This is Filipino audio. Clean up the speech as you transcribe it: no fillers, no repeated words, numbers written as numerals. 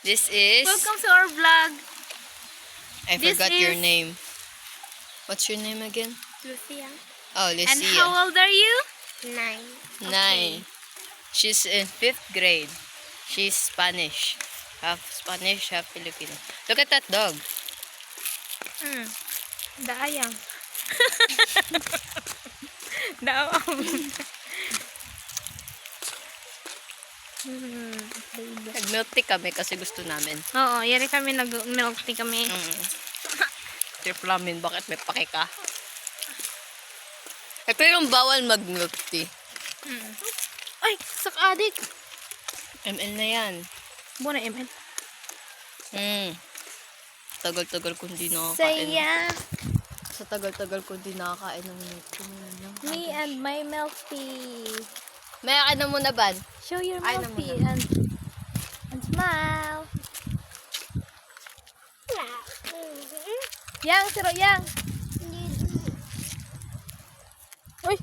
This is... Welcome to our vlog. I This forgot your is- name. What's your name again? Lucia. Oh, And Lucia. how old are you? 9. 9. She's in 5th grade. She's Spanish. Half Spanish, half Filipino. Look at that dog. Daayang. Daawang. Nag-milk tea kami kasi gusto namin. Oo, yari kami nag-milk tea kami. Trip namin, bakit may pake ka? Ito yung bawal mag-milk tea. Ay, sak adik. ML na yan. Buwan na ML. Tagal-tagal kung di nakakain. Saya. Sa tagal-tagal kung di nakakain ng milk tea. Me and my milk tea. May ano muna, Ban? Show your Ay, milk naman tea and smile. Yang, siro yang. Uy,